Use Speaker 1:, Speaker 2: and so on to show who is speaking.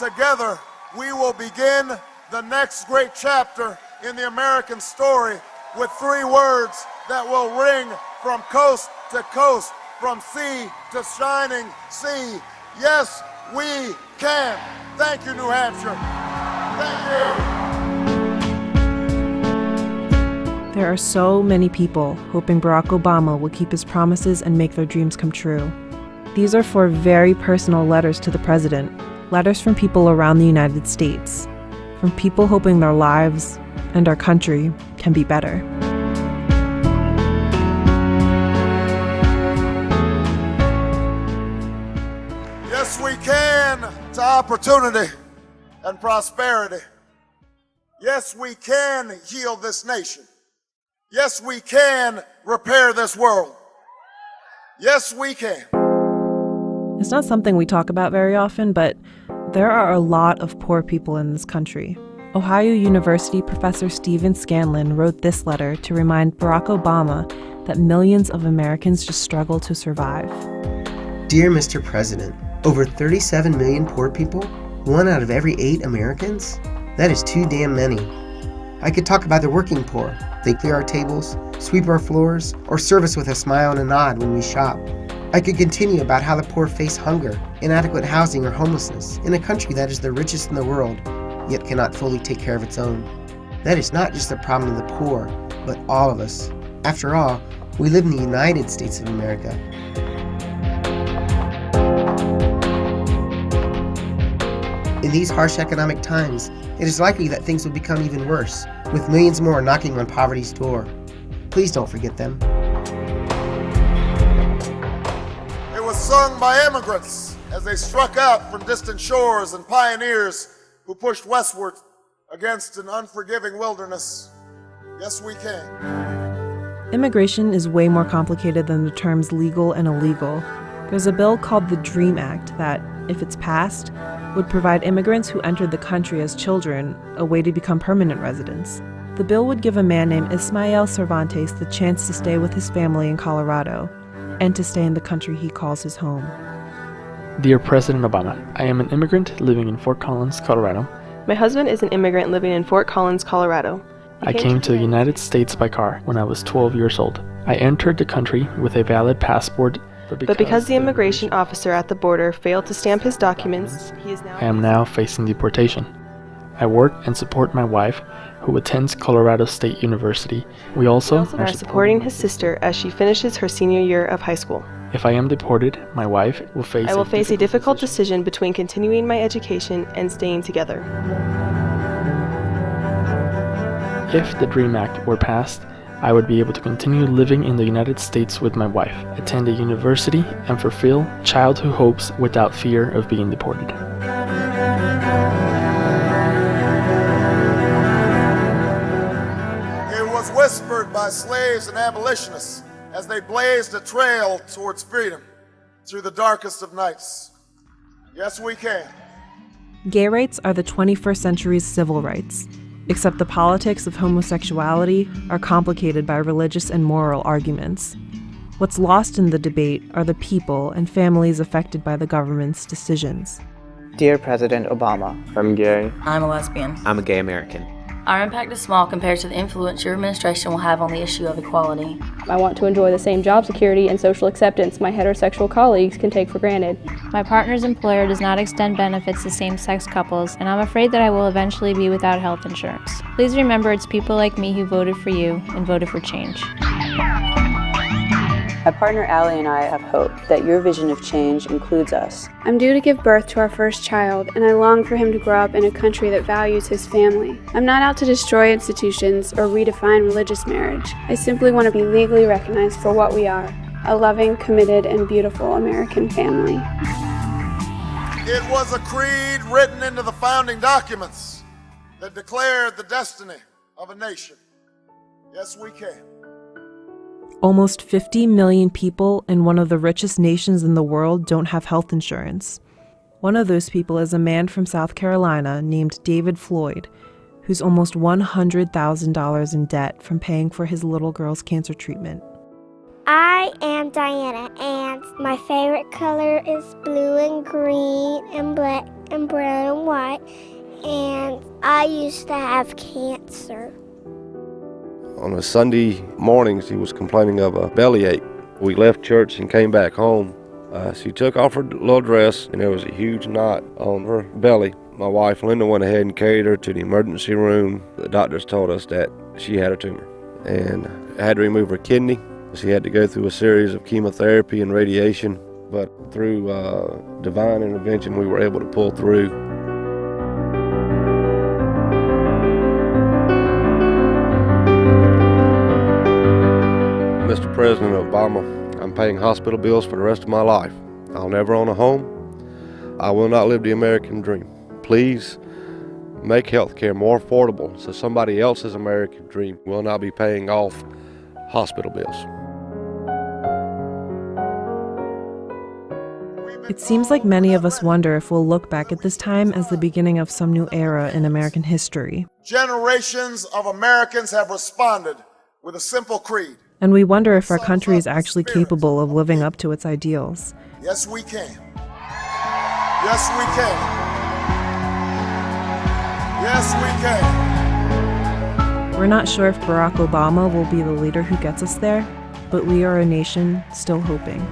Speaker 1: Together, we will begin the next great chapter in the American story with 3 words that will ring from coast to coast, from sea to shining sea. Yes, we can. Thank you, New Hampshire. Thank you.
Speaker 2: There are so many people hoping Barack Obama will keep his promises and make their dreams come true. These are 4 very personal letters to the president, letters from people around the United States, from people hoping their lives and our country can be better.
Speaker 1: Yes, we can to opportunity and prosperity. Yes, we can heal this nation. Yes, we can repair this world. Yes, we can.
Speaker 2: It's not something we talk about very often, but there are a lot of poor people in this country. Ohio University professor Stephen Scanlon wrote this letter to remind Barack Obama that millions of Americans just struggle to survive.
Speaker 3: Dear Mr. President, over 37 million poor people? 1 out of every 8 Americans? That is too damn many. I could talk about the working poor. They clear our tables, sweep our floors, or serve us with a smile and a nod when we shop. I could continue about how the poor face hunger, inadequate housing, or homelessness in a country that is the richest in the world, yet cannot fully take care of its own. That is not just the problem of the poor, but all of us. After all, we live in the United States of America. In these harsh economic times, it is likely that things will become even worse, with millions more knocking on poverty's door. Please don't forget them.
Speaker 1: It was sung by immigrants as they struck out from distant shores and pioneers who pushed westward against an unforgiving wilderness. Yes, we can.
Speaker 2: Immigration is way more complicated than the terms legal and illegal. There's a bill called the DREAM Act that, if it's passed, would provide immigrants who entered the country as children a way to become permanent residents. The bill would give a man named Ismael Cervantes the chance to stay with his family in Colorado and to stay in the country he calls his home.
Speaker 4: Dear President Obama, I am an immigrant living in Fort Collins, Colorado.
Speaker 5: My husband is an immigrant living in Fort Collins, Colorado.
Speaker 4: I came to the United States by car when I was 12 years old. I entered the country with a valid passport, but because the immigration officer at the border failed to stamp his documents, I am now facing deportation. I work and support my wife, who attends Colorado State University. We also are supporting his sister as she finishes her senior year of high school. If I am deported, my wife will face a difficult decision between continuing my education and staying together. If the DREAM Act were passed, I would be able to continue living in the United States with my wife, attend a university, and fulfill childhood hopes without fear of being deported.
Speaker 1: It was whispered by slaves and abolitionists as they blazed a trail towards freedom through the darkest of nights. Yes, we can.
Speaker 2: Gay rights are the 21st century's civil rights, except the politics of homosexuality are complicated by religious and moral arguments. What's lost in the debate are the people and families affected by the government's decisions.
Speaker 6: Dear President Obama,
Speaker 7: I'm gay.
Speaker 8: I'm a lesbian.
Speaker 7: I'm a gay American.
Speaker 8: Our impact is small compared to the influence your administration will have on the issue of equality.
Speaker 9: I want to enjoy the same job security and social acceptance my heterosexual colleagues can take for granted.
Speaker 10: My partner's employer does not extend benefits to same-sex couples, and I'm afraid that I will eventually be without health insurance. Please remember it's people like me who voted for you and voted for change.
Speaker 11: My partner Allie and I have hope that your vision of change includes us.
Speaker 12: I'm due to give birth to our first child, and I long for him to grow up in a country that values his family. I'm not out to destroy institutions or redefine religious marriage. I simply want to be legally recognized for what we are, a loving, committed, and beautiful American family.
Speaker 1: It was a creed written into the founding documents that declared the destiny of a nation. Yes, we can.
Speaker 2: Almost 50 million people in one of the richest nations in the world don't have health insurance. One of those people is a man from South Carolina named David Floyd, who's almost $100,000 in debt from paying for his little girl's cancer treatment.
Speaker 7: I am Diana, and my favorite color is blue and green and black and brown and white, and I used to have cancer.
Speaker 13: On a Sunday mornings, he was complaining of a bellyache. We left church and came back home. She took off her little dress, and there was a huge knot on her belly. My wife, Linda, went ahead and carried her to the emergency room. The doctors told us that she had a tumor and had to remove her kidney. She had to go through a series of chemotherapy and radiation, but through divine intervention, we were able to pull through. Mr. President Obama, I'm paying hospital bills for the rest of my life. I'll never own a home. I will not live the American dream. Please make health care more affordable so somebody else's American dream will not be paying off hospital bills.
Speaker 2: It seems like many of us wonder if we'll look back at this time as the beginning of some new era in American history.
Speaker 1: Generations of Americans have responded with a simple creed.
Speaker 2: And we wonder if our country is actually capable of living up to its ideals.
Speaker 1: Yes, we can. Yes, we can. Yes, we can.
Speaker 2: We're not sure if Barack Obama will be the leader who gets us there, but we are a nation still hoping.